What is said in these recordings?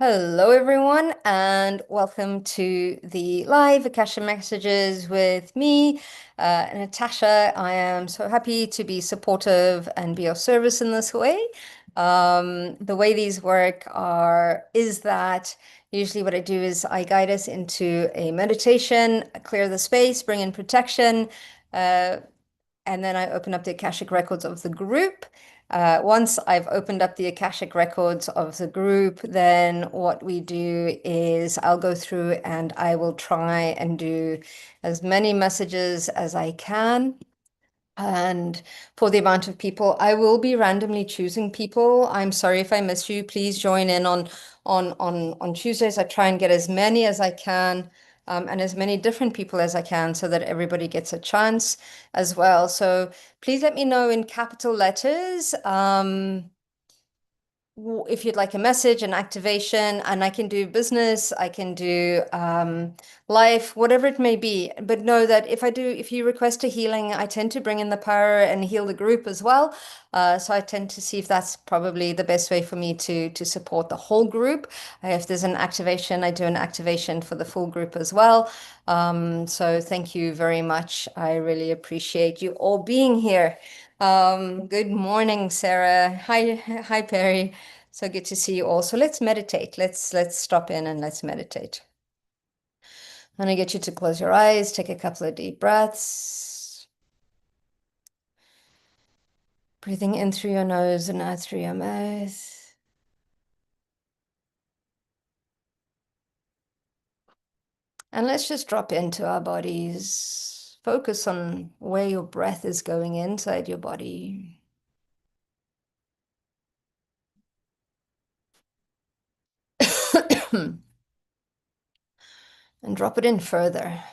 Hello, everyone, and welcome to the live Akasha Messages with me, Natasha. I am so happy to be supportive and be of service in this way. The way these work is that usually what I do is I guide us into a meditation, clear the space, bring in protection, uh, and then I open up the Akashic records of the group. Once I've opened up the Akashic records of the group, then what we do is I'll go through and I will try and do as many messages as I can. And for the amount of people, I will be randomly choosing people. I'm sorry if I miss you. Please join in on Tuesdays. I try and get as many as I can, and as many different people as I can so that everybody gets a chance as well. So please let me know in capital letters. If you'd like a message, an activation, and I can do business, I can do life, whatever it may be. But know that if you request a healing, I tend to bring in the power and heal the group as well. So I tend to see if that's probably the best way for me to support the whole group. If there's an activation, I do an activation for the full group as well. So thank you very much. I really appreciate you all being here. Good morning, Sarah. Hi, Perry. So good to see you all. So let's meditate. Let's stop in and let's meditate. I'm gonna get you to close your eyes, take a couple of deep breaths. Breathing in through your nose and out through your mouth. And let's just drop into our bodies. Focus on where your breath is going inside your body. And drop it in further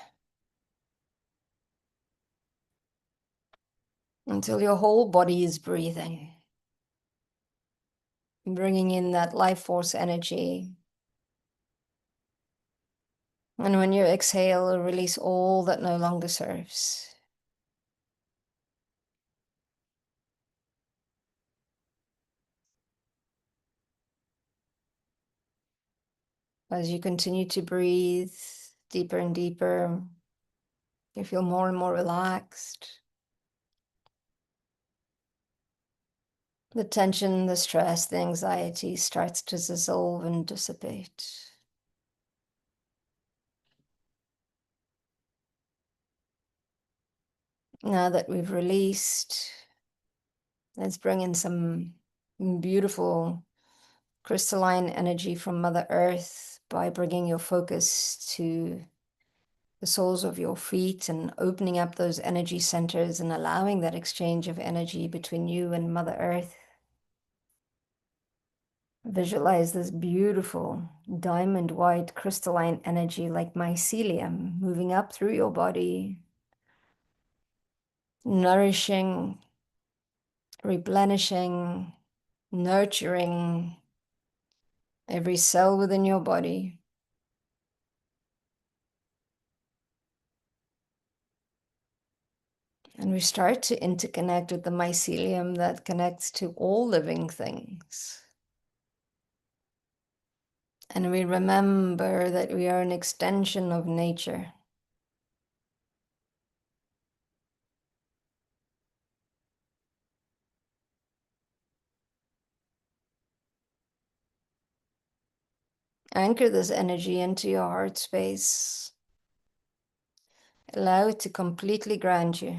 until your whole body is breathing. Bringing in that life force energy. And when you exhale, release all that no longer serves. As you continue to breathe deeper and deeper, you feel more and more relaxed. The tension, the stress, the anxiety starts to dissolve and dissipate. Now that we've released, let's bring in some beautiful crystalline energy from Mother Earth by bringing your focus to the soles of your feet and opening up those energy centers and allowing that exchange of energy between you and Mother Earth. Visualize this beautiful diamond white crystalline energy like mycelium moving up through your body, nourishing, replenishing, nurturing every cell within your body. And we start to interconnect with the mycelium that connects to all living things. And we remember that we are an extension of nature. Anchor this energy into your heart space. Allow it to completely ground you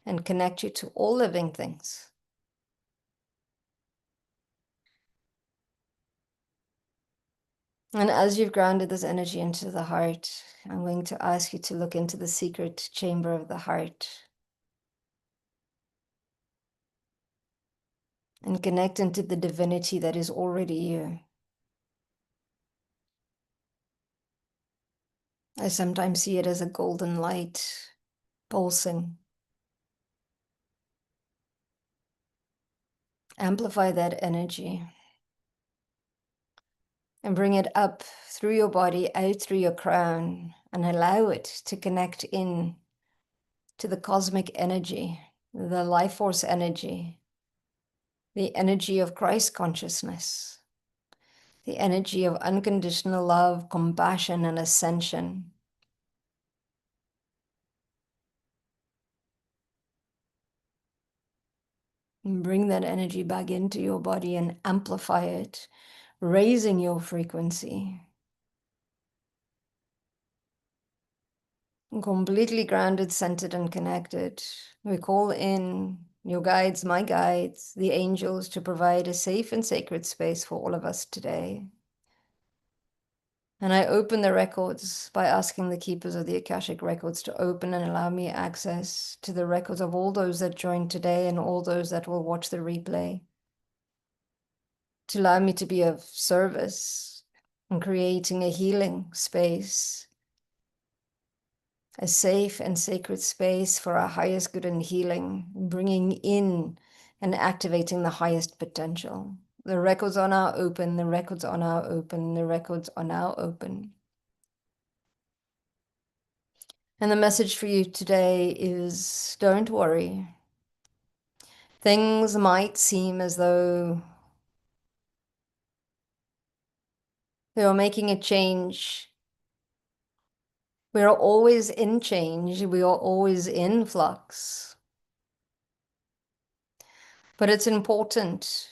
and connect you to all living things. And as you've grounded this energy into the heart, I'm going to ask you to look into the secret chamber of the heart and connect into the divinity that is already you. I sometimes see it as a golden light pulsing. Amplify that energy and bring it up through your body, out through your crown, and allow it to connect in to the cosmic energy, the life force energy, the energy of Christ consciousness, the energy of unconditional love, compassion, and ascension. And bring that energy back into your body and amplify it, raising your frequency. Completely grounded, centered, and connected. We call in your guides, my guides, the angels, to provide a safe and sacred space for all of us today. And I open the records by asking the keepers of the Akashic Records to open and allow me access to the records of all those that joined today and all those that will watch the replay, to allow me to be of service in creating a healing space, a safe and sacred space for our highest good and healing, bringing in and activating the highest potential. The records are now open, the records are now open, the records are now open. And the message for you today is, don't worry. Things might seem as though they are making a change. We are always in change. We are always in flux. But it's important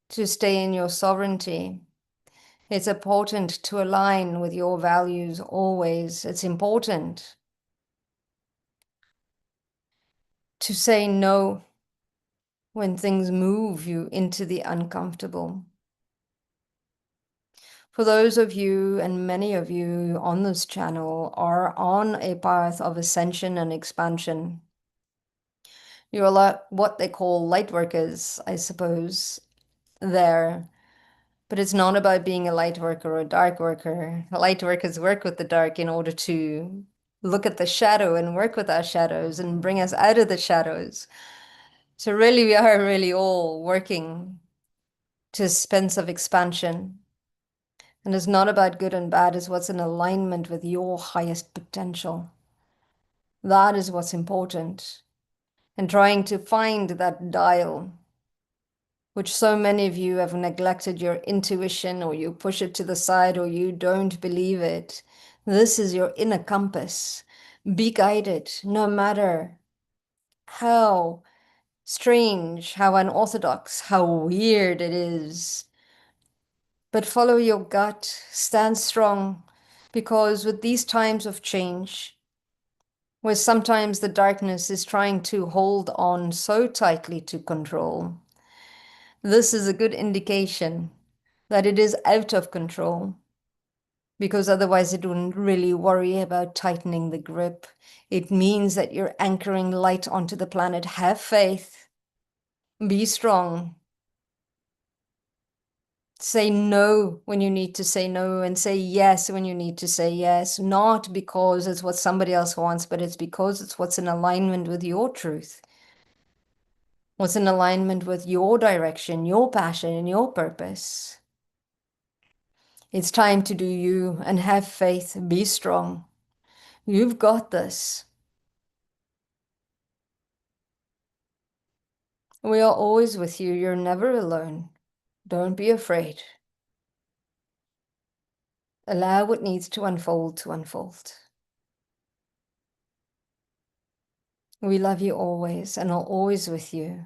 to stay in your sovereignty. It's important to align with your values always. It's important to say no when things move you into the uncomfortable. For those of you, and many of you on this channel, are on a path of ascension and expansion. You're like what they call light workers, I suppose, there. But it's not about being a light worker or a dark worker. Light workers work with the dark in order to look at the shadow and work with our shadows and bring us out of the shadows. So really, we are really all working to a sense of expansion. And it's not about good and bad, it's what's in alignment with your highest potential. That is what's important. And trying to find that dial, which so many of you have neglected your intuition, or you push it to the side, or you don't believe it. This is your inner compass. Be guided, no matter how strange, how unorthodox, how weird it is. But follow your gut, stand strong, because with these times of change, where sometimes the darkness is trying to hold on so tightly to control, this is a good indication that it is out of control, because otherwise it wouldn't really worry about tightening the grip. It means that you're anchoring light onto the planet. Have faith, be strong. Say no when you need to say no, and say yes when you need to say yes, not because it's what somebody else wants, but it's because it's what's in alignment with your truth, what's in alignment with your direction, your passion, and your purpose. It's time to do you and have faith. Be strong. You've got this. We are always with you. You're never alone. Don't be afraid. Allow what needs to unfold to unfold. We love you always and are always with you.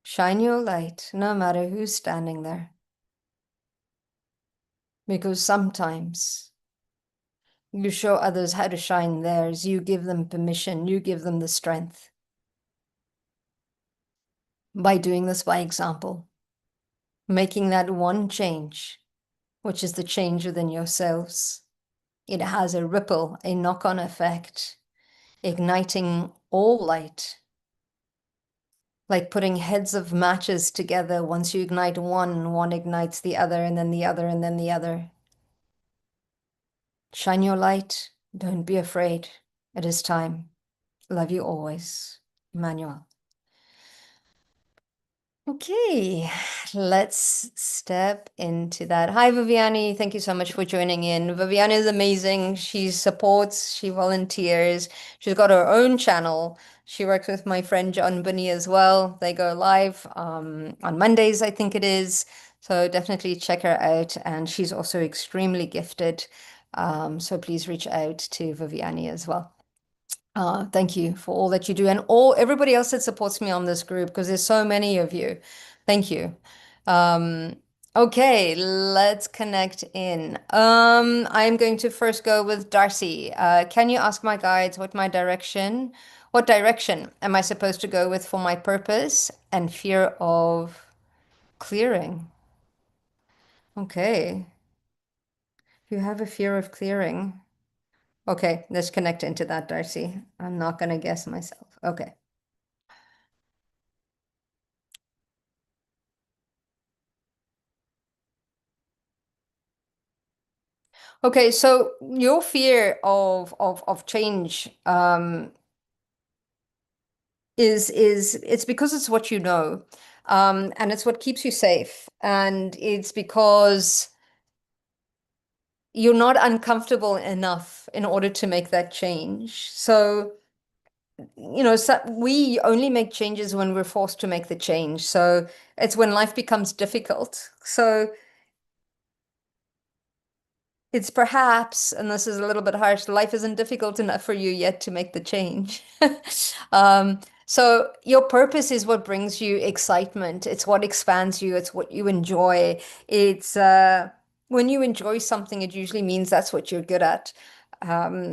Shine your light, no matter who's standing there. Because sometimes you show others how to shine theirs. You give them permission. You give them the strength. By doing this by example, making that one change, which is the change within yourselves. It has a ripple, a knock-on effect, igniting all light. Like putting heads of matches together. Once you ignite one, one ignites the other, and then the other, and then the other. Shine your light. Don't be afraid. It is time. Love you always. Emmanuel. Okay, let's step into that. Hi, Viviani. Thank you so much for joining in. Viviani is amazing. She supports, she volunteers. She's got her own channel She works with my friend John Bunny as well. They go live on Mondays, I think it is. So definitely check her out. And she's also extremely gifted. So please reach out to Viviani as well. Thank you for all that you do and all everybody else that supports me on this group because there's so many of you. Thank you. Um, okay, let's connect in. I'm going to first go with Darcy. Can you ask my guides what direction am I supposed to go with for my purpose and fear of clearing? Okay, you have a fear of clearing. Okay, let's connect into that, Darcy. I'm not going to guess myself. Okay. Okay, so your fear of change is it's because it's what you know, and it's what keeps you safe, and it's because you're not uncomfortable enough in order to make that change. So, so we only make changes when we're forced to make the change. So it's when life becomes difficult. So it's perhaps, and this is a little bit harsh, life isn't difficult enough for you yet to make the change. So your purpose is what brings you excitement. It's what expands you. It's what you enjoy. It's when you enjoy something, it usually means that's what you're good at.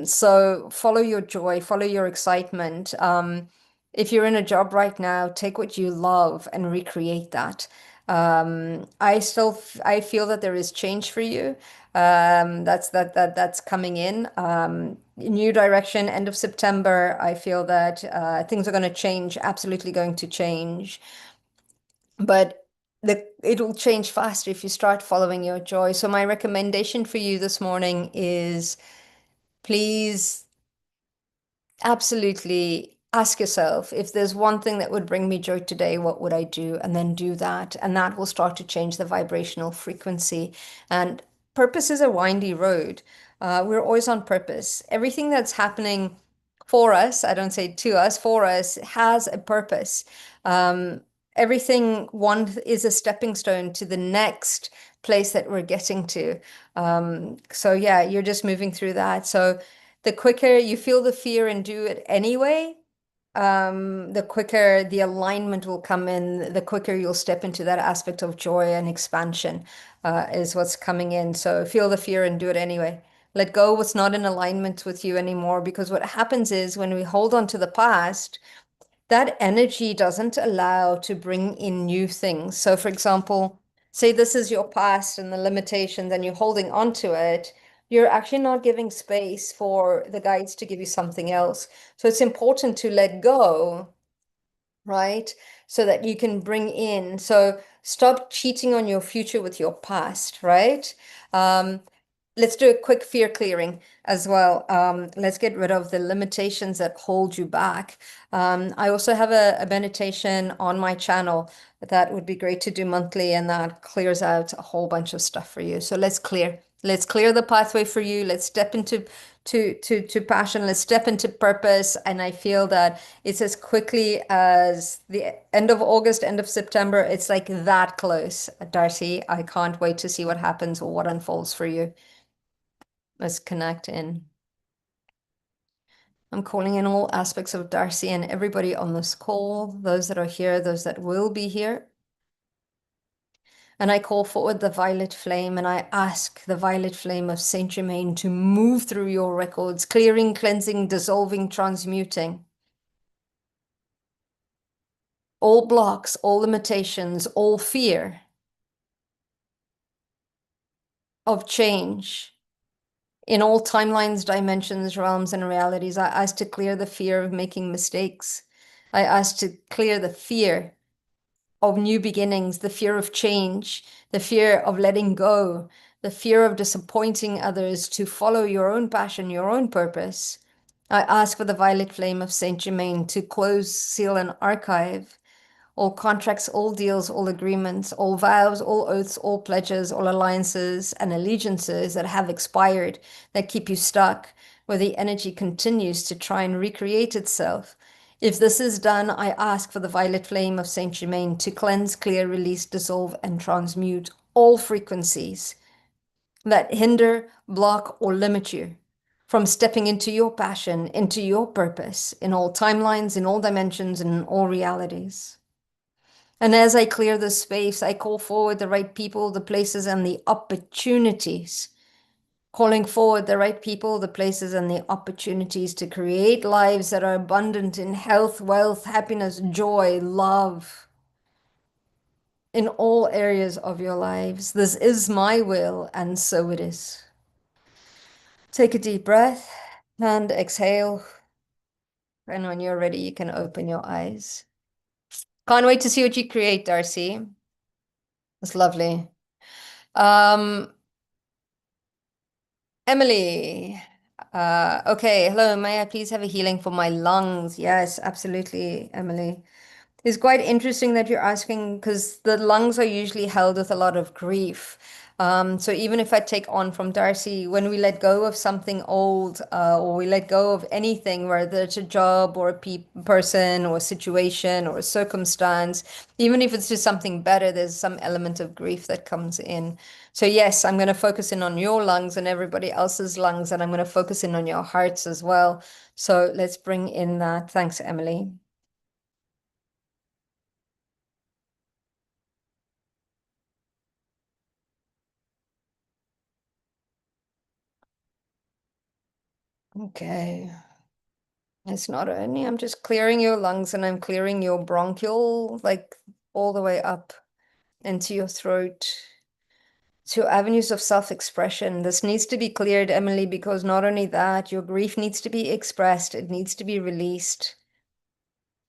So follow your joy, follow your excitement. If you're in a job right now, take what you love and recreate that. I feel that there is change for you. That's coming in. New direction, end of September. I feel that things are going to change, absolutely going to change. But it'll change faster if you start following your joy. So my recommendation for you this morning is please absolutely ask yourself if there's one thing that would bring me joy today, what would I do? And then do that. And that will start to change the vibrational frequency. And purpose is a windy road. We're always on purpose. Everything that's happening for us, I don't say to us, for us, has a purpose. Um, Everything one is a stepping stone to the next place that we're getting to. So yeah, you're just moving through that. So the quicker you feel the fear and do it anyway, the quicker the alignment will come in, the quicker you'll step into that aspect of joy and expansion, is what's coming in. So feel the fear and do it anyway. Let go what's not in alignment with you anymore, because what happens is when we hold on to the past, that energy doesn't allow to bring in new things. So, for example, say this is your past and the limitations, and you're holding on to it, you're actually not giving space for the guides to give you something else. So, it's important to let go, right? So that you can bring in. So, stop cheating on your future with your past, right? Um, Let's do a quick fear clearing as well. Let's get rid of the limitations that hold you back. I also have a meditation on my channel that would be great to do monthly, and that clears out a whole bunch of stuff for you. So let's clear. Let's clear the pathway for you. Let's step into to passion. Let's step into purpose. And I feel that it's as quickly as the end of August, end of September. It's like that close, Darcy. I can't wait to see what happens or what unfolds for you. Let's connect in. I'm calling in all aspects of Darcy and everybody on this call, those that are here, those that will be here. And I call forward the violet flame, and I ask the violet flame of Saint Germain to move through your records, clearing, cleansing, dissolving, transmuting. All blocks, all limitations, all fear of change in all timelines, dimensions, realms, and realities. I ask to clear the fear of making mistakes. I ask to clear the fear of new beginnings, the fear of change, the fear of letting go, the fear of disappointing others to follow your own passion, your own purpose. I ask for the violet flame of Saint Germain to close, seal, and archive all contracts, all deals, all agreements, all vows, all oaths, all pledges, all alliances and allegiances that have expired, that keep you stuck, where the energy continues to try and recreate itself. If this is done, I ask for the violet flame of Saint Germain to cleanse, clear, release, dissolve, and transmute all frequencies that hinder, block, or limit you from stepping into your passion, into your purpose, in all timelines, in all dimensions, and in all realities. And as I clear this space, I call forward the right people, the places, and the opportunities. Calling forward the right people, the places, and the opportunities to create lives that are abundant in health, wealth, happiness, joy, love, in all areas of your lives. This is my will, and so it is. Take a deep breath and exhale. And when you're ready, you can open your eyes. Can't wait to see what you create, Darcy. It's lovely. Um, Emily. Okay, hello. May I please have a healing for my lungs? Yes, absolutely, Emily. It's quite interesting that you're asking because the lungs are usually held with a lot of grief. So even if I take on from Darcy, when we let go of something old, or we let go of anything, whether it's a job or a person or a situation or a circumstance, even if it's just something better, there's some element of grief that comes in. So yes, I'm going to focus in on your lungs and everybody else's lungs, and I'm going to focus in on your hearts as well. So let's bring in that. Thanks, Emily. Okay. It's not only, I'm just clearing your lungs and I'm clearing your bronchial, like all the way up into your throat to avenues of self-expression. This needs to be cleared, Emily, because not only that, your grief needs to be expressed, it needs to be released.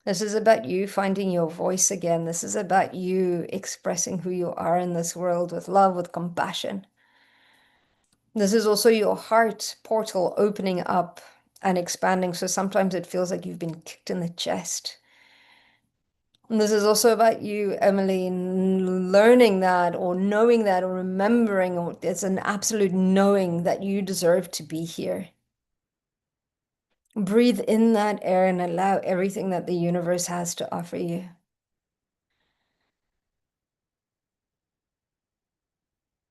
This is about you finding your voice again. This is about you expressing who you are in this world with love, with compassion. This is also your heart portal opening up and expanding. So sometimes it feels like you've been kicked in the chest. And this is also about you, Emily, learning that or knowing that or remembering, or it's an absolute knowing that you deserve to be here. Breathe in that air and allow everything that the universe has to offer you.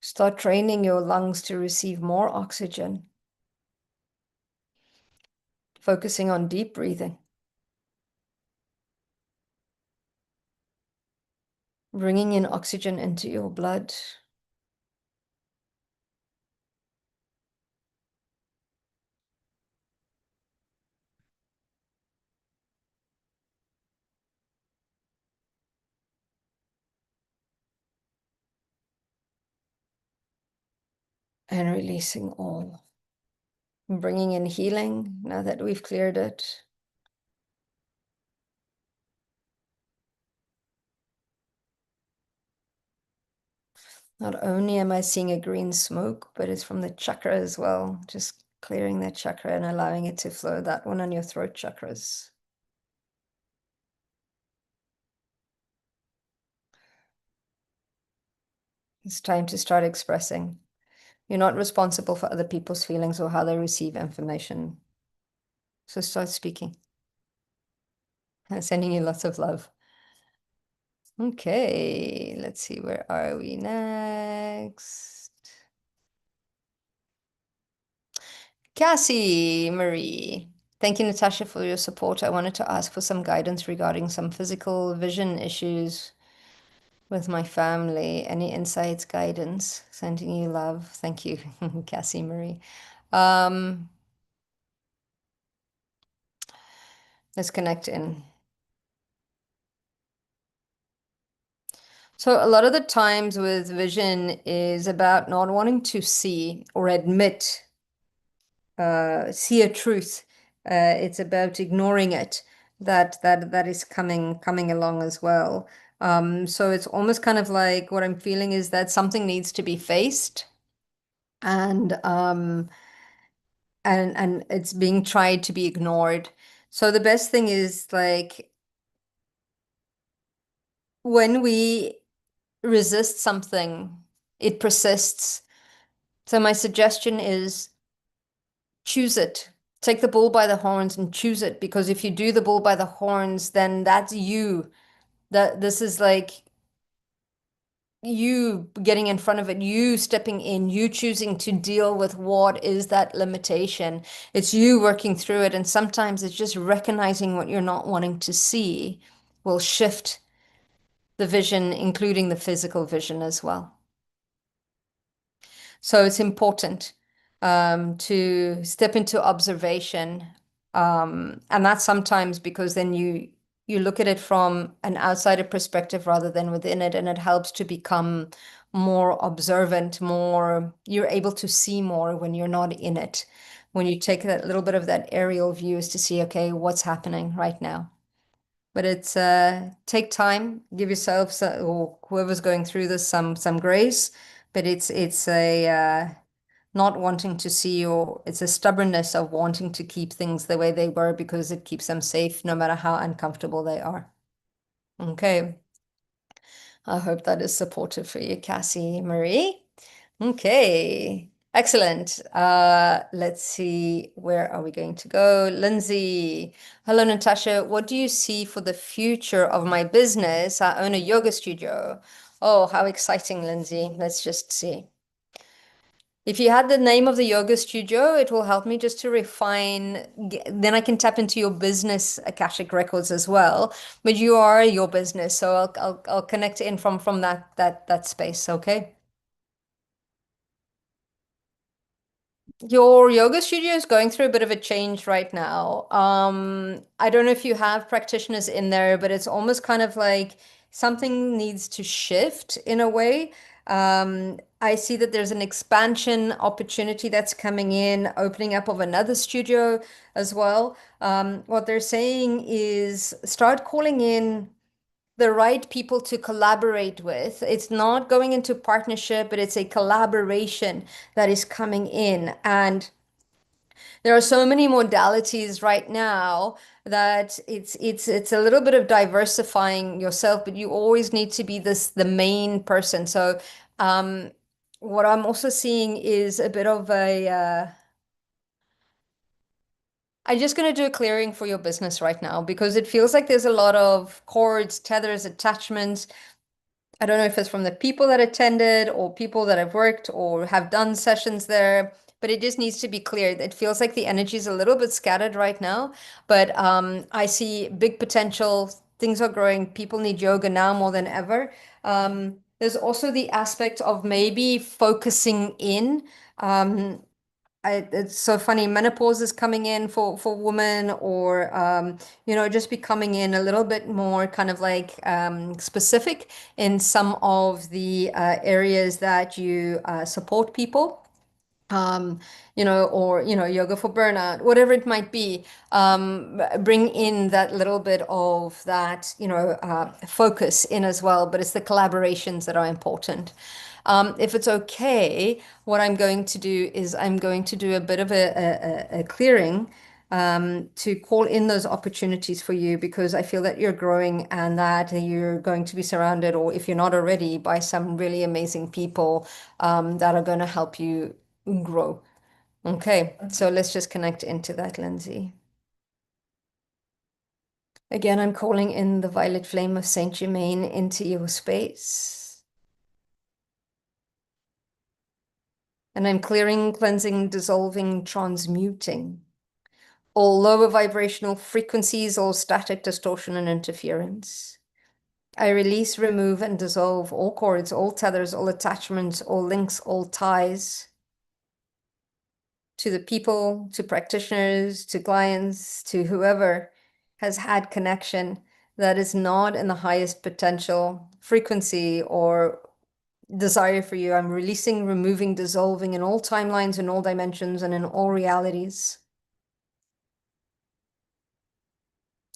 Start training your lungs to receive more oxygen, focusing on deep breathing, bringing in oxygen into your blood. And releasing all. Bringing in healing now that we've cleared it. Not only am I seeing a green smoke, but it's from the chakra as well. Just clearing that chakra and allowing it to flow. That one on your throat chakras. It's time to start expressing. You're not responsible for other people's feelings or how they receive information. So start speaking. I'm sending you lots of love. Okay, let's see, where are we next? Cassie Marie. Thank you, Natasha, for your support. I wanted to ask for some guidance regarding some physical vision issues with my family. Any insights, guidance? Sending you love. Thank you, Cassie Marie. Um, let's connect in. So a lot of the times with vision is about not wanting to see or admit, see a truth. It's about ignoring it. That is coming along as well. So it's almost kind of like what I'm feeling is that something needs to be faced, and and it's being tried to be ignored. So the best thing is like when we resist something, it persists. So my suggestion is choose it. Take the bull by the horns and choose it, because if you do the bull by the horns, then that's you. That this is like you getting in front of it, you stepping in, you choosing to deal with what is that limitation. It's you working through it. And sometimes it's just recognizing what you're not wanting to see will shift the vision, including the physical vision as well. So it's important to step into observation. And that's sometimes because then you look at it from an outsider perspective rather than within it, and it helps to become more observant, more you're able to see more when you're not in it. When you take that little bit of that aerial view is to see, okay, what's happening right now. But it's take time, give yourself or whoever's going through this some grace. But it's a not wanting to see, or it's a stubbornness of wanting to keep things the way they were because it keeps them safe no matter how uncomfortable they are. Okay. I hope that is supportive for you, Cassie Marie. Okay. Excellent. Let's see, where are we going to go? Lindsay. Hello, Natasha. What do you see for the future of my business? I own a yoga studio. Oh, how exciting, Lindsay. Let's just see. If you had the name of the yoga studio, it will help me just to refine. Then I can tap into your business Akashic Records as well. But you are your business, so I'll connect in from that space. Okay. Your yoga studio is going through a bit of a change right now. I don't know if you have practitioners in there, but it's almost kind of like something needs to shift in a way. I see that there's an expansion opportunity that's coming in, opening up of another studio as well. What they're saying is start calling in the right people to collaborate with. It's not going into partnership, but it's a collaboration that is coming in. And there are so many modalities right now that it's a little bit of diversifying yourself, but you always need to be the main person. So what I'm also seeing is a bit of a I'm just going to do a clearing for your business right now because it feels like there's a lot of cords, tethers, attachments. I don't know if it's from the people that attended or people that have worked or have done sessions there, but it just needs to be cleared. It feels like the energy is a little bit scattered right now, but I see big potential. Things are growing. People need yoga now more than ever. There's also the aspect of maybe focusing in. It's so funny. Menopause is coming in for women, or just becoming in a little bit more kind of like specific in some of the areas that you support people. Or yoga for burnout, whatever it might be. Bring in that little bit of that, focus in as well. But it's the collaborations that are important. If it's okay, what I'm going to do is I'm going to do a bit of a clearing to call in those opportunities for you because I feel that you're growing and that you're going to be surrounded, or if you're not already, by some really amazing people that are going to help you grow. Okay, so let's just connect into that, Lindsay. Again, I'm calling in the violet flame of Saint Germain into your space. And I'm clearing, cleansing, dissolving, transmuting all lower vibrational frequencies, all static distortion and interference. I release, remove, and dissolve all cords, all tethers, all attachments, all links, all ties to the people, to practitioners, to clients, to whoever has had connection that is not in the highest potential frequency or desire for you. I'm releasing, removing, dissolving in all timelines, in all dimensions, and in all realities.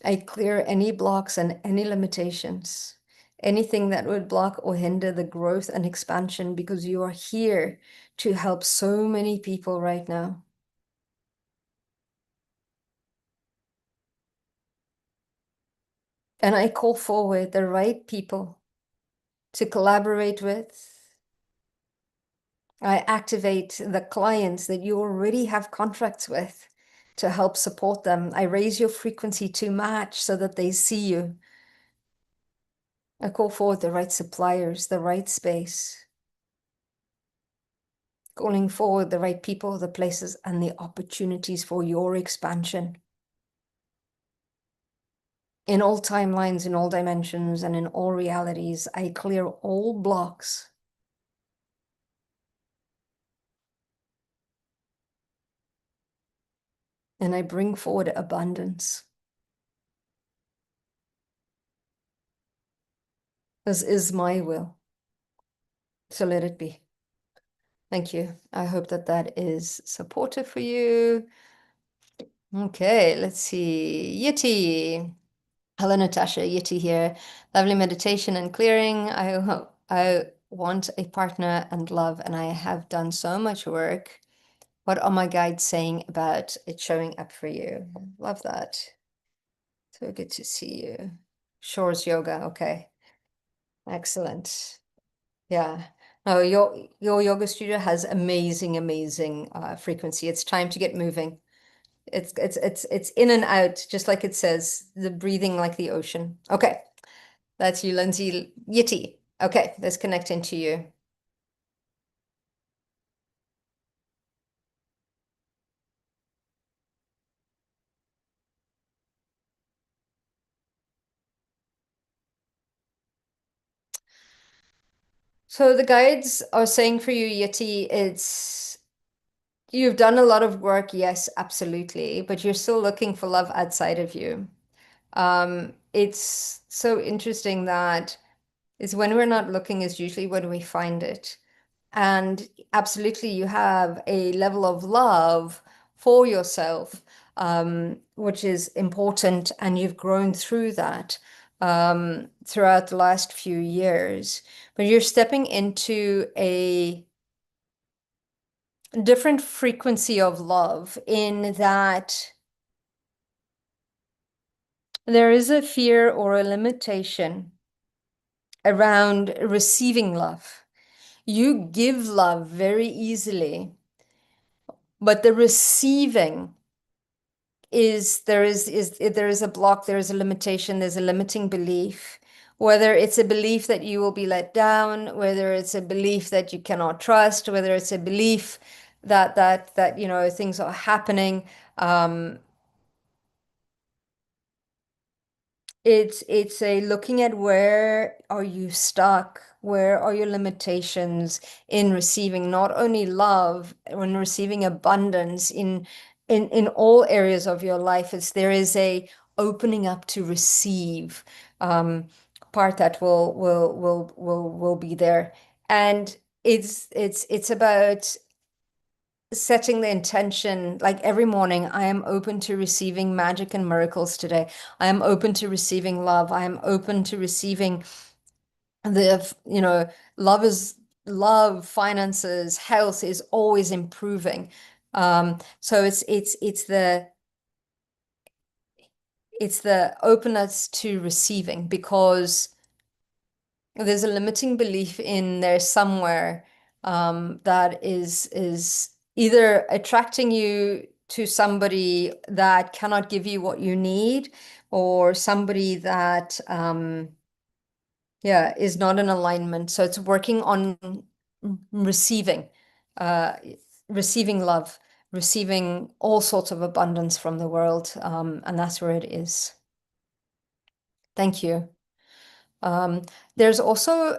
I clear any blocks and any limitations, anything that would block or hinder the growth and expansion, because you are here to help so many people right now. And I call forward the right people to collaborate with. I activate the clients that you already have contracts with to help support them. I raise your frequency to match so that they see you. I call forward the right suppliers, the right space, calling forward the right people, the places, and the opportunities for your expansion. In all timelines, in all dimensions, and in all realities, I clear all blocks. And I bring forward abundance. This is my will. So let it be. Thank you. I hope that that is supportive for you. Okay, let's see. Yeti. Hello, Natasha. Yeti here. Lovely meditation and clearing. I want a partner and love, and I have done so much work. What are my guides saying about it showing up for you? Love that. So good to see you. Shores yoga. Okay. Excellent. Yeah. No, your yoga studio has amazing, amazing frequency. It's time to get moving. It's in and out, just like it says, the breathing like the ocean. Okay. That's you, Lindsay Yeti. Okay, let's connect into you. So the guides are saying for you, Yeti, it's you've done a lot of work, yes, absolutely, but you're still looking for love outside of you. It's so interesting that it's when we're not looking is usually when we find it. And absolutely, you have a level of love for yourself, which is important, and you've grown through that throughout the last few years. But you're stepping into a different frequency of love in that there is a fear or a limitation around receiving love. You give love very easily, but the receiving there is a block, there is a limitation, there's a limiting belief. Whether it's a belief that you will be let down, whether it's a belief that you cannot trust, whether it's a belief that you know things are happening. Um, it's a looking at where are you stuck, where are your limitations in receiving not only love, when receiving abundance in all areas of your life. It's there is a opening up to receive part that will be there. And it's about setting the intention like every morning. I am open to receiving magic and miracles today. I am open to receiving love. I am open to receiving you know, love is love, finances, health is always improving. So it's the openness to receiving, because there's a limiting belief in there somewhere that is either attracting you to somebody that cannot give you what you need, or somebody that yeah, is not in alignment. So it's working on receiving, uh, receiving love, receiving all sorts of abundance from the world, and that's where it is. Thank you. Um, there's also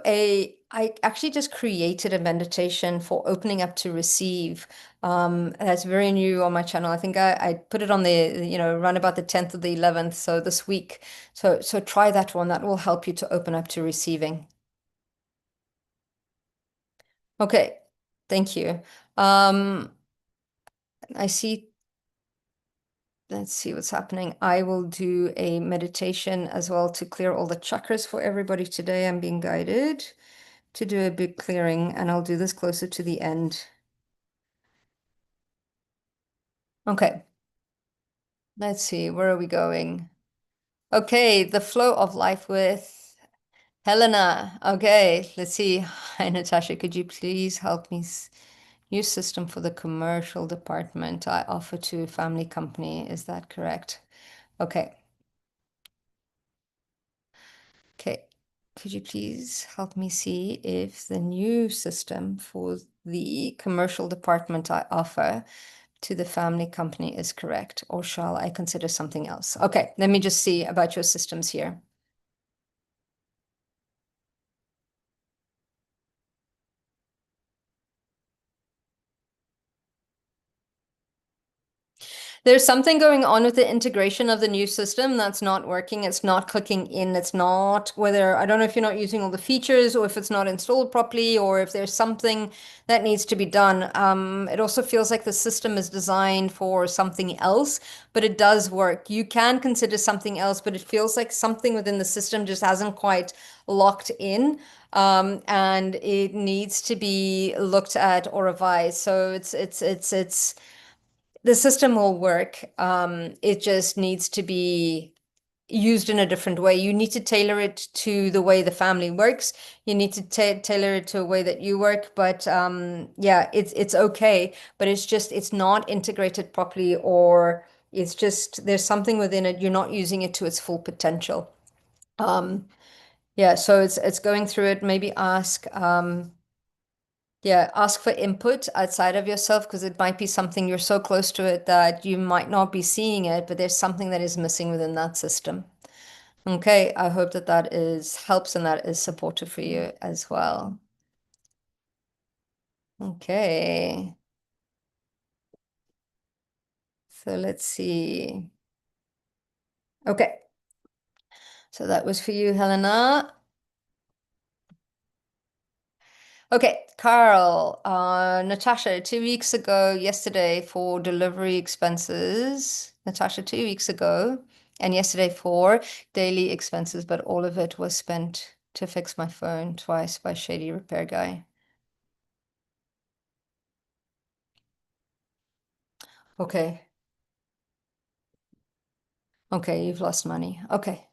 I actually just created a meditation for opening up to receive. That's very new on my channel. I think I put it on the, you know, around about the 10th or the 11th, so this week. So try that one. That will help you to open up to receiving. Okay, thank you. Um, I see, let's see what's happening. I will do a meditation as well to clear all the chakras for everybody today. I'm being guided to do a big clearing, and I'll do this closer to the end. Okay, let's see, where are we going? Okay, the flow of life with Helena. Okay, let's see. Hi, Natasha, could you please help me New system for the commercial department I offer to family company. Is that correct? Okay. Okay. Could you please help me see if the new system for the commercial department I offer to the family company is correct, or shall I consider something else? Okay, let me just see about your systems here. There's something going on with the integration of the new system that's not working. It's not clicking in. It's not whether, I don't know if you're not using all the features or if it's not installed properly or if there's something that needs to be done. It also feels like the system is designed for something else, but it does work. You can consider something else, but it feels like something within the system just hasn't quite locked in. And it needs to be looked at or revised. So it's the system will work. It just needs to be used in a different way. You need to tailor it to the way the family works. You need to tailor it to a way that you work. But yeah, it's okay. But it's just it's not integrated properly, or it's just there's something within it. You're not using it to its full potential. Um, yeah, so it's going through it. Maybe ask. Yeah, ask for input outside of yourself because it might be something you're so close to it that you might not be seeing it, but there's something that is missing within that system. Okay, I hope that that is helps and that is supportive for you as well. Okay, so let's see. Okay, so that was for you, Helena. Okay, Carl, Natasha, 2 weeks ago, yesterday for delivery expenses. Natasha, 2 weeks ago, and yesterday for daily expenses, but all of it was spent to fix my phone twice by shady repair guy. Okay, okay, you've lost money. Okay,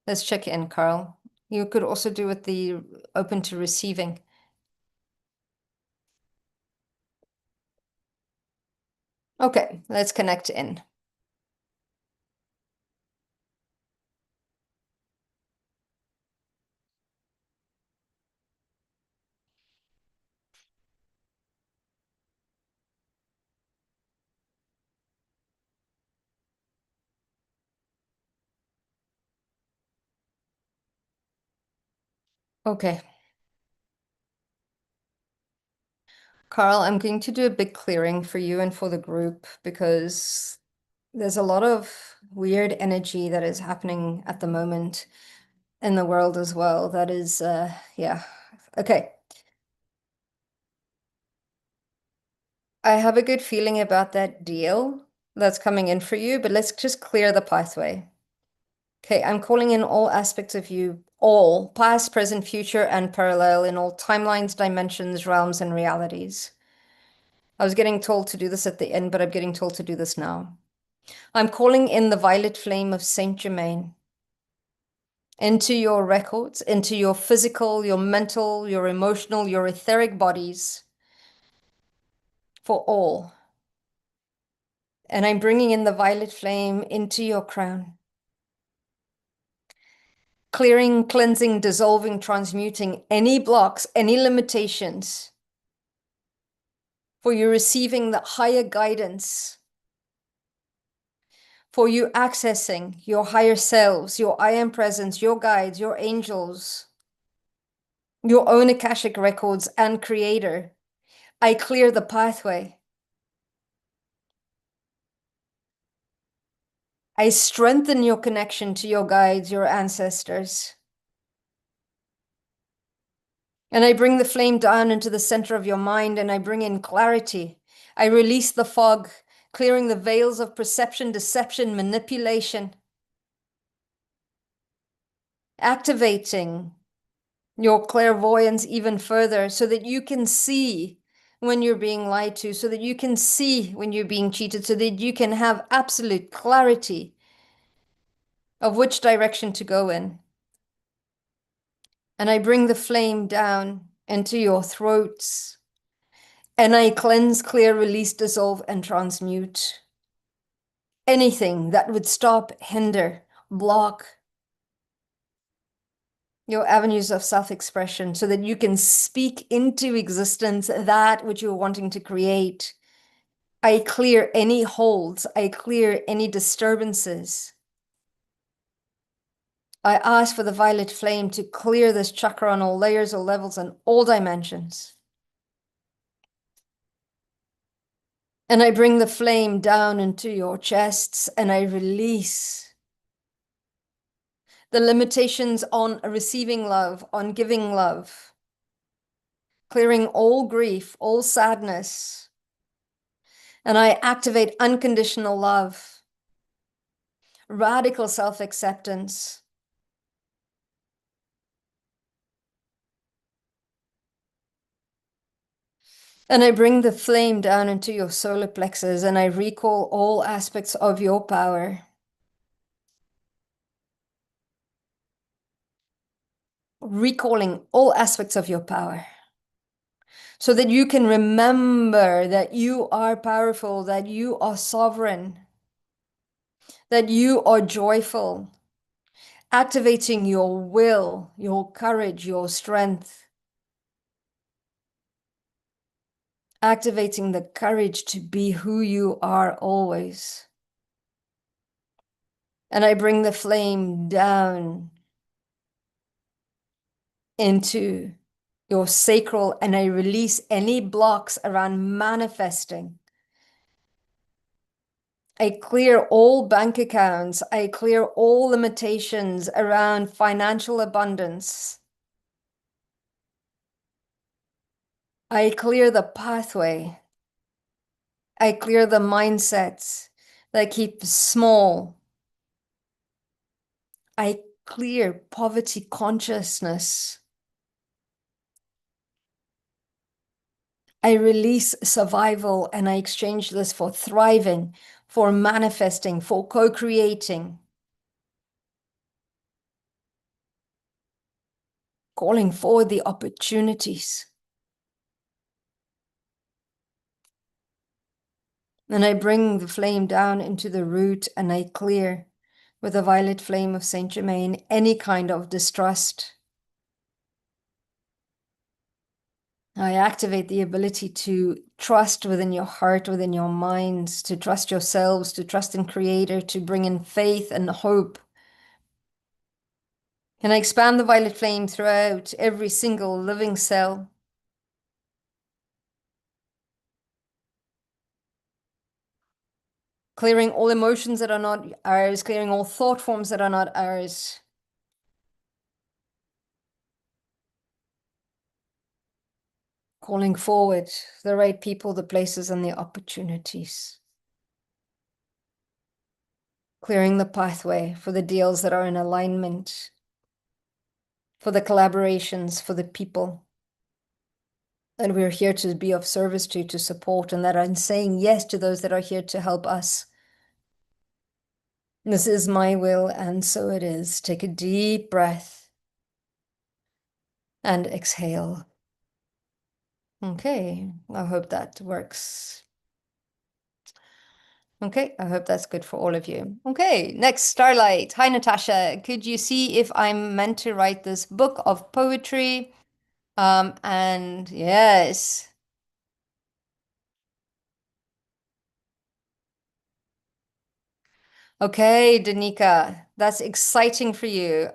let's check in, Carl. You could also do with the open to receiving. Okay, let's connect in. Okay. Carl, I'm going to do a big clearing for you and for the group because there's a lot of weird energy that is happening at the moment in the world as well. That is, yeah. Okay. I have a good feeling about that deal that's coming in for you, but let's just clear the pathway. Okay, I'm calling in all aspects of you, all past, present, future, and parallel in all timelines, dimensions, realms, and realities. I was getting told to do this at the end, but I'm getting told to do this now. I'm calling in the violet flame of Saint Germain into your records, into your physical, your mental, your emotional, your etheric bodies for all. And I'm bringing in the violet flame into your crown, clearing, cleansing, dissolving, transmuting any blocks, any limitations for you receiving the higher guidance, for you accessing your higher selves, your I am presence, your guides, your angels, your own Akashic records and creator. I clear the pathway. I strengthen your connection to your guides, your ancestors. And I bring the flame down into the center of your mind and I bring in clarity. I release the fog, clearing the veils of perception, deception, manipulation, activating your clairvoyance even further so that you can see when you're being lied to, so that you can see when you're being cheated, so that you can have absolute clarity of which direction to go in. And I bring the flame down into your throats, And I cleanse, clear, release, dissolve, and transmute anything that would stop, hinder, block your avenues of self-expression so that you can speak into existence that which you're wanting to create. I clear any holds. I clear any disturbances. I ask for the violet flame to clear this chakra on all layers, all levels, and all dimensions. And I bring the flame down into your chests and I release the limitations on receiving love, on giving love, clearing all grief, all sadness. And I activate unconditional love, radical self-acceptance. And I bring the flame down into your solar plexus and I recall all aspects of your power. Recalling all aspects of your power so that you can remember that you are powerful, that you are sovereign, that you are joyful, activating your will, your courage, your strength, activating the courage to be who you are always. And I bring the flame down into your sacral and I release any blocks around manifesting. I clear all bank accounts. I clear all limitations around financial abundance. I clear the pathway. I clear the mindsets that keep small. I clear poverty consciousness. I release survival and I exchange this for thriving, for manifesting, for co-creating, calling forward the opportunities. And I bring the flame down into the root and I clear with the violet flame of Saint Germain any kind of distrust. I activate the ability to trust within your heart, within your minds, to trust yourselves, to trust in Creator, to bring in faith and hope. And I expand the violet flame throughout every single living cell. Clearing all emotions that are not ours, clearing all thought forms that are not ours. Calling forward the right people, the places, and the opportunities. Clearing the pathway for the deals that are in alignment, for the collaborations, for the people that we're here to be of service to support, and that are saying yes to those that are here to help us. This is my will, and so it is. Take a deep breath and exhale. Okay, I hope that works. Okay, I hope that's good for all of you. Okay, next, Starlight. Hi, Natasha. Could you see if I'm meant to write this book of poetry? And yes. Okay, Danica, that's exciting for you.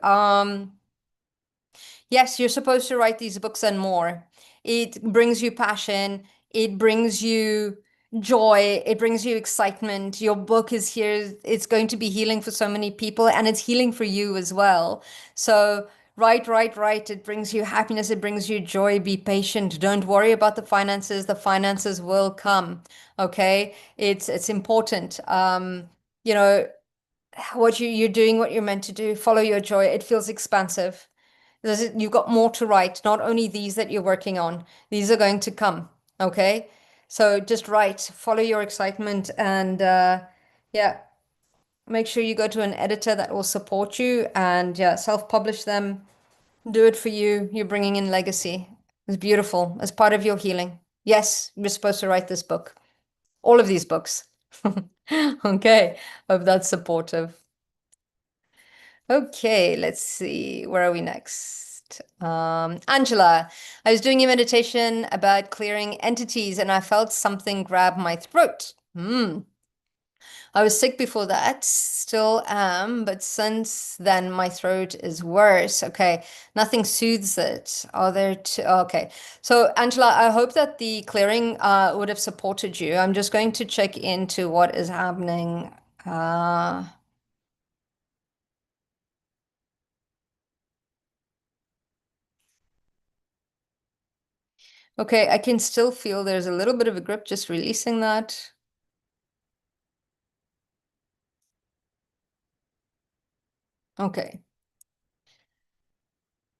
Yes, you're supposed to write these books and more. It brings you passion. It brings you joy. It brings you excitement. Your book is here. It's going to be healing for so many people, and it's healing for you as well. So write, write, write. It brings you happiness. It brings you joy. Be patient. Don't worry about the finances. The finances will come. Okay? It's important. You know, what you're doing, what you're meant to do. Follow your joy. It feels expansive. You've got more to write, not only these that you're working on. These are going to come, okay? So just write, follow your excitement, and yeah, make sure you go to an editor that will support you and yeah, self-publish them. Do it for you. You're bringing in legacy. It's beautiful. It's part of your healing. Yes, you're supposed to write this book. All of these books. Okay, hope that's supportive. Okay, let's see. Where are we next? Angela, I was doing a meditation about clearing entities and I felt something grab my throat. I was sick before that, still am, but since then my throat is worse. Okay, nothing soothes it. Are there okay. So Angela, I hope that the clearing would have supported you. I'm just going to check into what is happening. Uh, okay, I can still feel there's a little bit of a grip, just releasing that. Okay,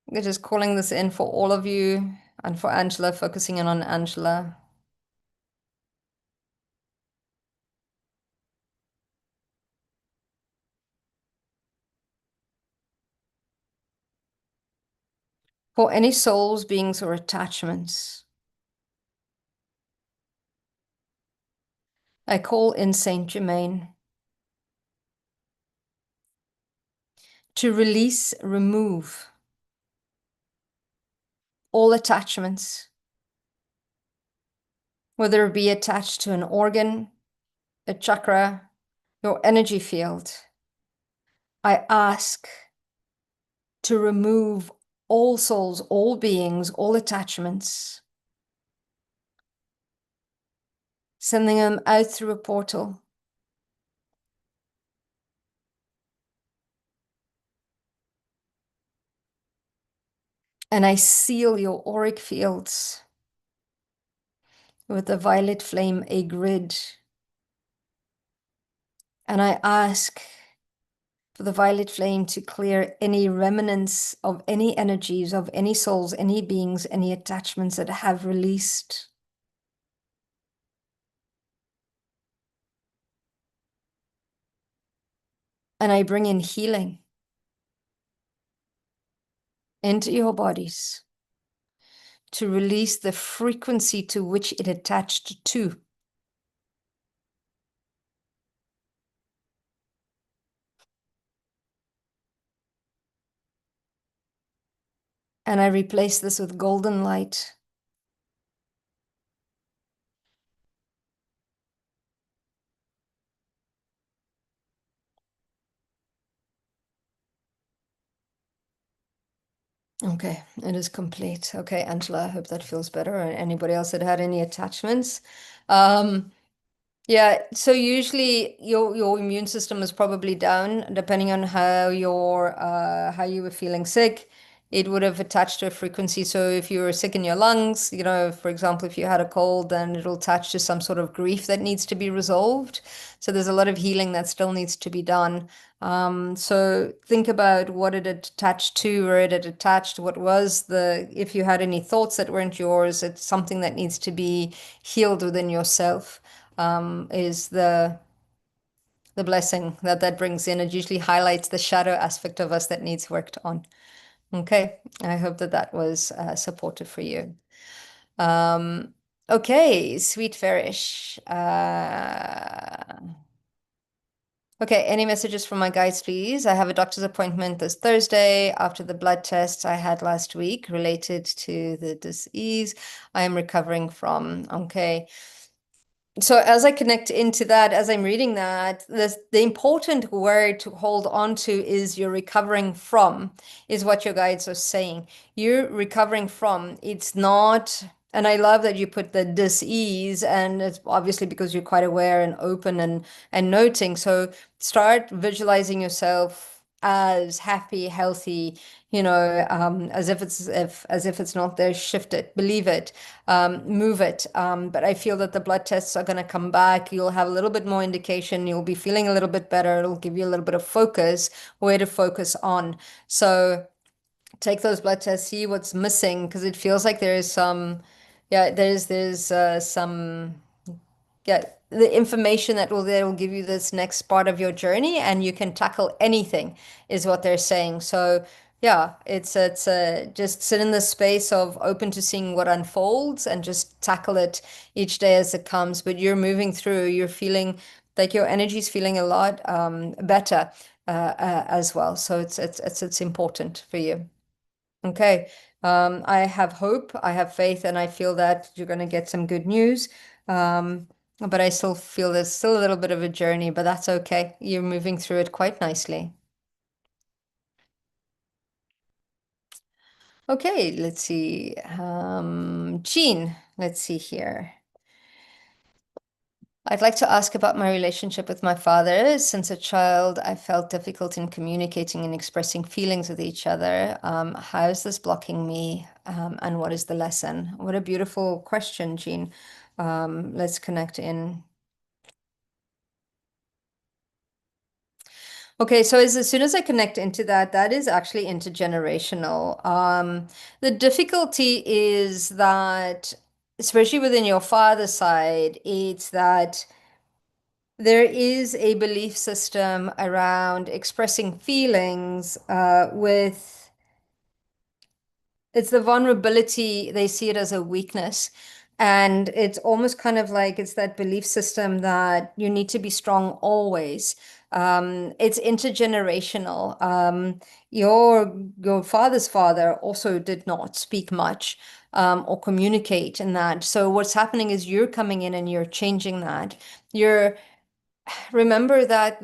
we're just calling this in for all of you and for Angela, focusing in on Angela. For any souls, beings, or attachments, I call in Saint Germain to release, remove all attachments, whether it be attached to an organ, a chakra, your energy field. I ask to remove all souls, all beings, all attachments, sending them out through a portal. And I seal your auric fields with the violet flame, a grid. And I ask for the violet flame to clear any remnants of any energies, of any souls, any beings, any attachments that have released. And I bring in healing into your bodies to release the frequency to which it attached to. And I replace this with golden light. Okay, it is complete. Okay, Angela, I hope that feels better. Or anybody else that had any attachments? Um, Yeah, so usually your immune system is probably down, depending on how you were feeling sick. It would have attached to a frequency. So if you were sick in your lungs, for example, if you had a cold, then it'll attach to some sort of grief that needs to be resolved. So there's a lot of healing that still needs to be done. So think about what it attached to, where it had attached, if you had any thoughts that weren't yours, it's something that needs to be healed within yourself. Is the blessing that brings in. It usually highlights the shadow aspect of us that needs worked on. Okay, I hope that was supportive for you. Okay, sweet Farish. Okay, any messages from my guides, please? I have a doctor's appointment this Thursday after the blood tests I had last week related to the disease I am recovering from. Okay. So as I connect into that, as I'm reading that, the important word to hold on to is you're recovering from, is what your guides are saying. You're recovering from. It's not, and I love that you put the dis-ease, and it's obviously because you're quite aware and open and noting. So start visualizing yourself as happy, healthy, as if it's not there. Shift it, believe it, move it. But I feel that the blood tests are going to come back. You'll have a little bit more indication. You'll be feeling a little bit better. It'll give you a little bit of focus, where to focus on. So take those blood tests, see what's missing, because it feels like there is some, yeah, there's some, yeah, the information that will give you this next part of your journey, and you can tackle anything, is what they're saying. So Yeah, it's just sit in the space of open to seeing what unfolds and just tackle it each day as it comes. But you're moving through, you're feeling like your energy's feeling a lot better as well. So it's important for you. Okay. I have hope, I have faith, and I feel that you're going to get some good news. But I still feel there's still a little bit of a journey, but that's okay. You're moving through it quite nicely. Okay, let's see. Jean, let's see here. I'd like to ask about my relationship with my father. Since a child, I felt difficult in communicating and expressing feelings with each other. How is this blocking me? And what is the lesson? What a beautiful question, Jean. Let's connect in. Okay, so as soon as I connect into that, that is actually intergenerational. The difficulty is that, especially within your father's side, it's that there is a belief system around expressing feelings with it's the vulnerability, they see it as a weakness. And it's almost kind of like it's that belief system that you need to be strong always. It's intergenerational. Your father's father also did not speak much or communicate in that. So what's happening is you're coming in and you're changing that. You're remember that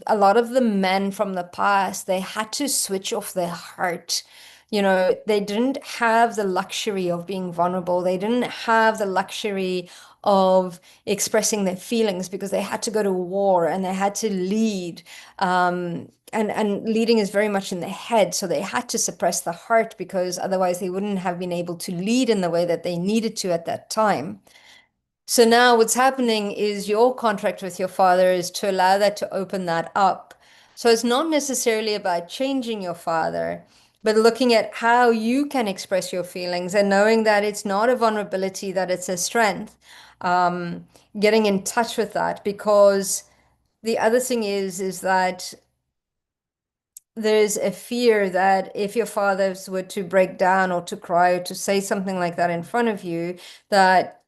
a lot of the men from the past, they had to switch off their heart. You know, they didn't have the luxury of being vulnerable. They didn't have the luxury of expressing their feelings because they had to go to war and they had to lead. And leading is very much in the head. So they had to suppress the heart because otherwise they wouldn't have been able to lead in the way that they needed to at that time. So now what's happening is your contract with your father is to allow that to open that up. So it's not necessarily about changing your father, but looking at how you can express your feelings and knowing that it's not a vulnerability, that it's a strength. Um, Getting in touch with that because the other thing is that there's a fear that if your fathers were to break down or to cry or to say something like that in front of you, that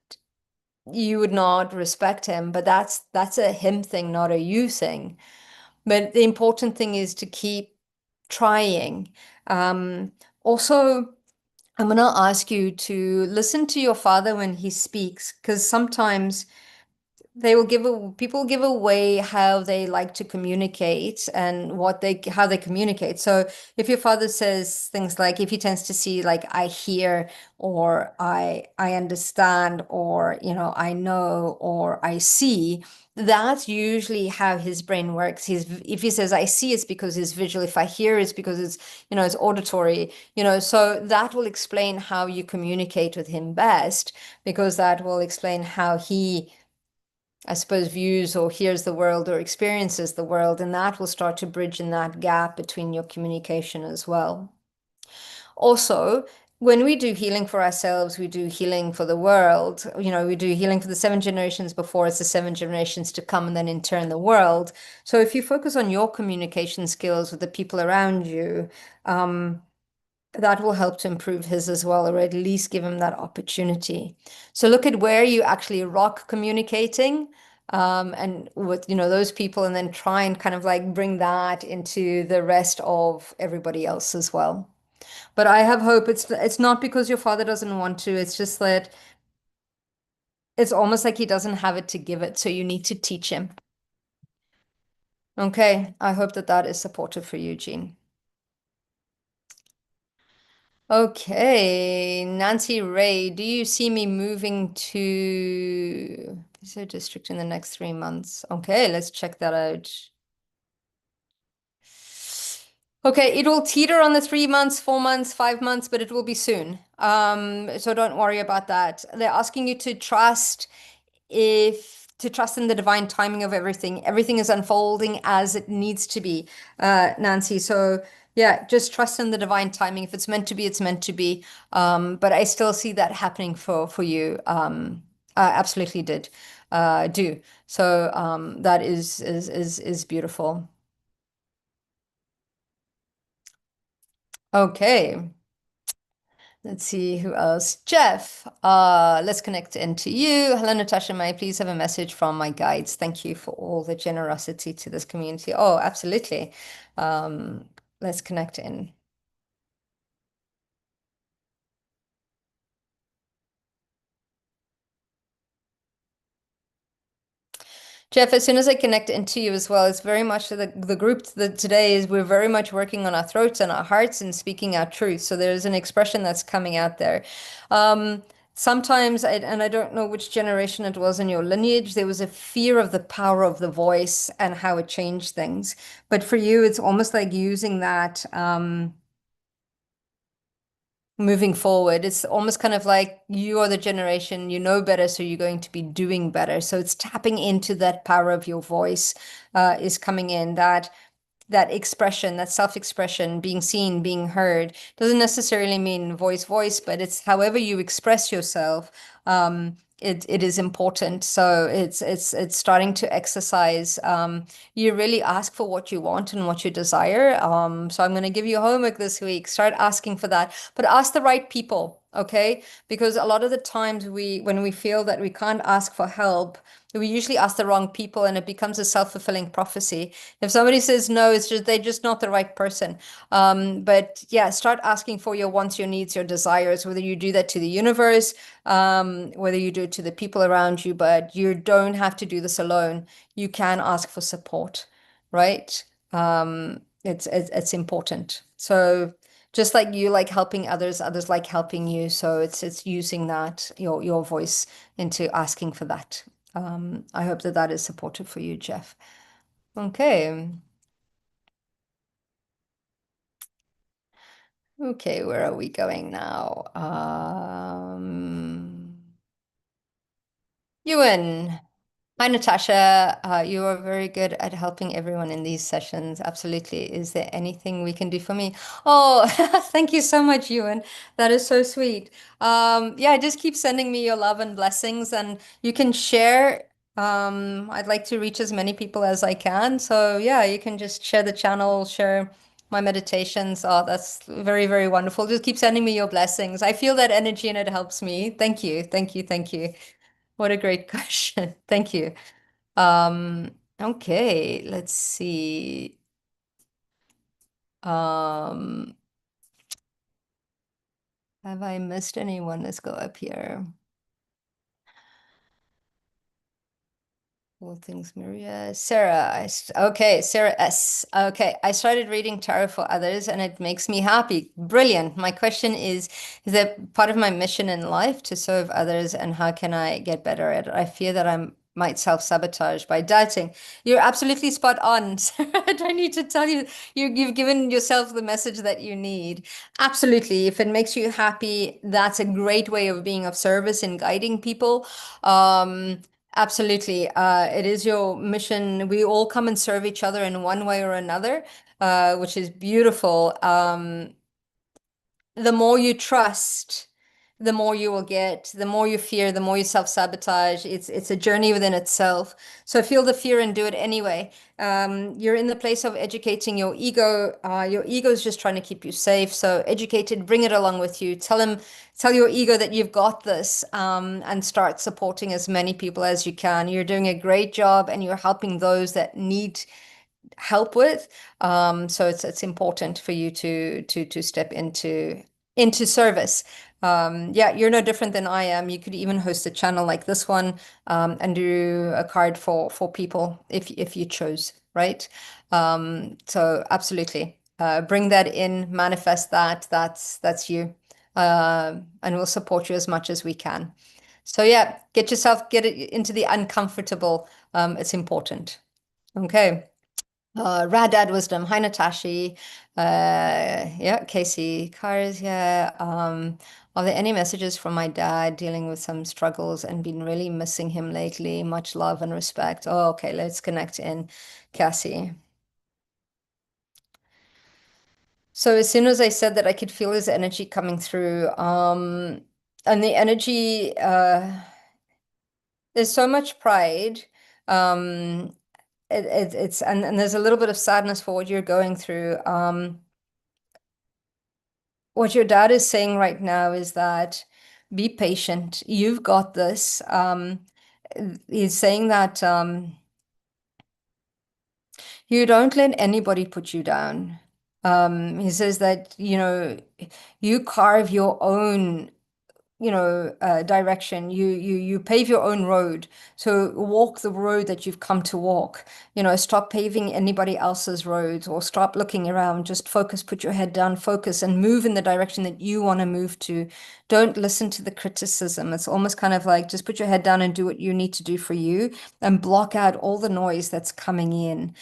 you would not respect him, but that's a him thing, not a you thing. But the important thing is to keep trying. Um, Also, I'm going to ask you to listen to your father when he speaks, because sometimes people give away how they like to communicate and how they communicate. So if your father says things like, if he tends to see like I hear or I understand or I know or I see, that's usually how his brain works. If he says I see, it's because it's visual. If I hear, it's because it's auditory. So that will explain how you communicate with him best, because that will explain how he, I suppose, views or hears the world or experiences the world, and that will start to bridge in that gap between your communication as well. Also, when we do healing for ourselves, we do healing for the world. We do healing for the 7 generations before us, the 7 generations to come, and then in turn the world. So if you focus on your communication skills with the people around you, that will help to improve his as well, or at least give him that opportunity. So look at where you actually rock communicating, and with those people, and then try and kind of like bring that into the rest of everybody else as well. But I have hope. It's not because your father doesn't want to. It's just that it's almost like he doesn't have it to give it. So you need to teach him. Okay. I hope that that is supportive for you, Jean. Okay, Nancy Ray, do you see me moving to so district in the next 3 months? Okay, let's check that out. Okay, it will teeter on the 3 months, 4 months, 5 months, but it will be soon. So don't worry about that. They're asking you to trust in the divine timing of everything. Everything is unfolding as it needs to be, Nancy. So yeah, just trust in the divine timing. If it's meant to be, it's meant to be. But I still see that happening for you. I absolutely do. So that is beautiful. Okay. Let's see who else. Jeff, let's connect into you. Hello, Natasha. May I please have a message from my guides? Thank you for all the generosity to this community. Oh, absolutely. Um, let's connect in. Jeff, as soon as I connect into you as well, it's very much the group that today is we're very much working on our throats and our hearts and speaking our truth. So there's an expression that's coming out there. Um, Sometimes, and I don't know which generation it was in your lineage, there was a fear of the power of the voice and how it changed things. But for you, it's almost like using that. Moving forward, it's almost kind of like you are the generation, you know better, so you're going to be doing better. So it's tapping into that power of your voice, is coming in, that expression, that self-expression, being seen, being heard. Doesn't necessarily mean voice, but it's however you express yourself. It is important. So it's starting to exercise. You really ask for what you want and what you desire. So I'm going to give you homework this week. Start asking for that, but ask the right people. Okay, because a lot of the times when we feel that we can't ask for help, we usually ask the wrong people and it becomes a self-fulfilling prophecy. If somebody says no, it's just they're just not the right person. But yeah, start asking for your wants, your needs, your desires, whether you do that to the universe, whether you do it to the people around you, but you don't have to do this alone. You can ask for support, right? It's important. So just like you like helping others, others like helping you. So it's using that your voice into asking for that. I hope that that is supportive for you, Jeff. Okay. Okay, where are we going now? Ewan. Hi, Natasha. You are very good at helping everyone in these sessions. Absolutely. Is there anything we can do for me? Oh, thank you so much, Ewan. That is so sweet. Yeah, just keep sending me your love and blessings, and you can share. I'd like to reach as many people as I can. So yeah, you can just share the channel, share my meditations. Oh, that's very, very wonderful. Just keep sending me your blessings. I feel that energy and it helps me. Thank you. Thank you. Thank you. What a great question. Thank you. Okay, let's see. Um, have I missed anyone? Let's go up here. All things Maria. Sarah. Okay, Sarah S. Okay, I started reading tarot for others and it makes me happy. Brilliant. My question is that part of my mission in life to serve others and how can I get better at it? I fear that I might self-sabotage by doubting. You're absolutely spot on, Sarah. I don't need to tell you, you've given yourself the message that you need. Absolutely. If it makes you happy, that's a great way of being of service and guiding people. Absolutely. It is your mission. We all come and serve each other in one way or another, which is beautiful. The more you trust, the more you will get. The more you fear, the more you self-sabotage. It's a journey within itself. So feel the fear and do it anyway. You're in the place of educating your ego. Your ego is just trying to keep you safe. So educate it, bring it along with you. Tell your ego that you've got this, and start supporting as many people as you can. You're doing a great job and you're helping those that need help with. So it's important for you to step into service. Yeah, you're no different than I am. You could even host a channel like this one, and do a card for people if you chose, right? So absolutely, bring that in, manifest that. That's you, and we'll support you as much as we can. So yeah, get it into the uncomfortable. It's important. Okay. Rad Dad Wisdom. Hi, Natashi. Yeah, Casey. Cars, yeah. Are there any messages from my dad dealing with some struggles and been really missing him lately? Much love and respect. Oh, okay, let's connect in, Cassie. So as soon as I said that, I could feel his energy coming through. And the energy, there's so much pride. Um, it's and there's a little bit of sadness for what you're going through. what your dad is saying right now is that be patient. You've got this. He's saying that you don't let anybody put you down. He says that, you carve your own direction. You pave your own road. So walk the road that you've come to walk. Stop paving anybody else's roads or stop looking around. Just focus, put your head down, focus, and move in the direction that you want to move to. Don't listen to the criticism. It's almost kind of like just put your head down and do what you need to do for you and block out all the noise that's coming in.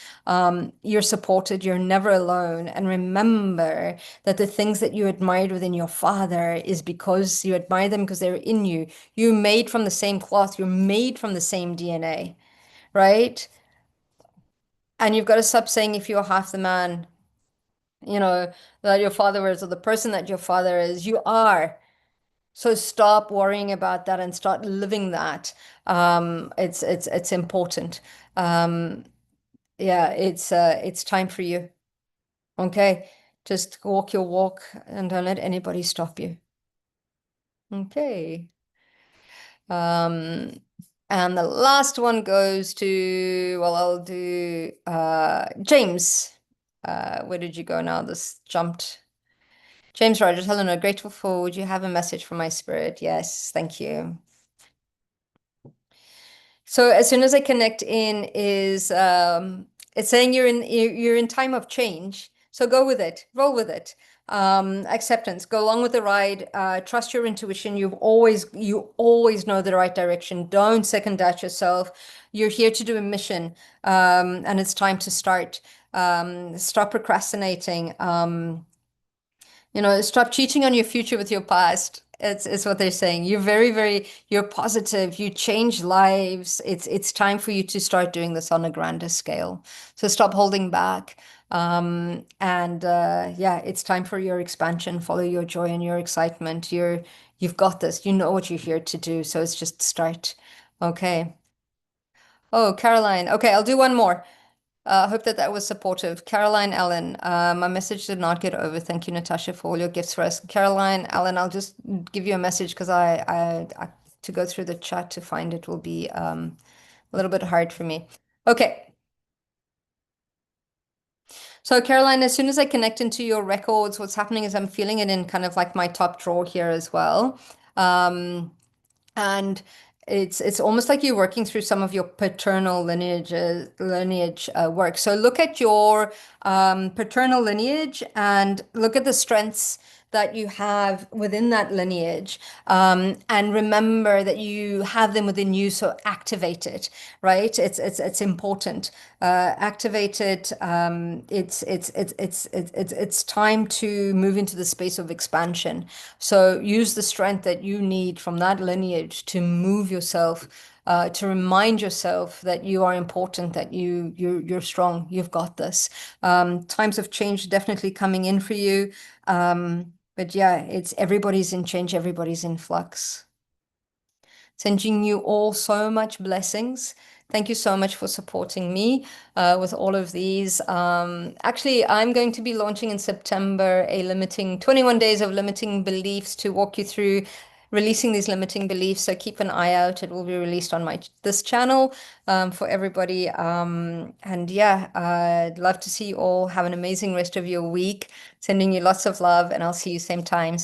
You're supported, you're never alone. And remember that the things that you admired within your father is because you admire them because they're in you. You're made from the same cloth, you're made from the same DNA, right? And you've got to stop saying if you're half the man, you know, that your father is, or the person that your father is, you are. So stop worrying about that and start living that. It's important. Um, yeah, it's time for you. Okay. Just walk your walk and don't let anybody stop you. Okay. Um, and the last one goes to, well, I'll do James. Where did you go now? This jumped. James Rogers, Helena, grateful for, would you have a message from my spirit? Yes, thank you. So as soon as I connect in is it's saying you're in time of change. So go with it, roll with it. Acceptance, go along with the ride, trust your intuition. You always know the right direction. Don't second guess yourself. You're here to do a mission, and it's time to start. Stop procrastinating. Stop cheating on your future with your past. It's what they're saying. You're very, very, you're positive. You change lives. It's time for you to start doing this on a grander scale. So stop holding back. And yeah, it's time for your expansion. Follow your joy and your excitement. You've got this. You know what you're here to do. So it's just start. Okay. Oh, Caroline. Okay, I'll do one more. I hope that was supportive. Caroline Allen, my message did not get over. Thank you, Natasha, for all your gifts for us. Caroline Allen, I'll just give you a message because I to go through the chat to find it will be a little bit hard for me. Okay. So Caroline, as soon as I connect into your records, what's happening is I'm feeling it in kind of like my top drawer here as well. And it's almost like you're working through some of your paternal lineage work. So look at your paternal lineage and look at the strengths that you have within that lineage, and remember that you have them within you. So activate it, right? It's important. Activate it. It's time to move into the space of expansion. So use the strength that you need from that lineage to move yourself, to remind yourself that you are important, that you're strong, you've got this. Times of change definitely coming in for you. But yeah, it's everybody's in change, everybody's in flux. Sending you all so much blessings. Thank you so much for supporting me with all of these. Actually, I'm going to be launching in September a limiting 21 days of limiting beliefs to walk you through releasing these limiting beliefs. So keep an eye out. It will be released on this channel for everybody. And yeah, I'd love to see you all. Have an amazing rest of your week. Sending you lots of love, and I'll see you same time.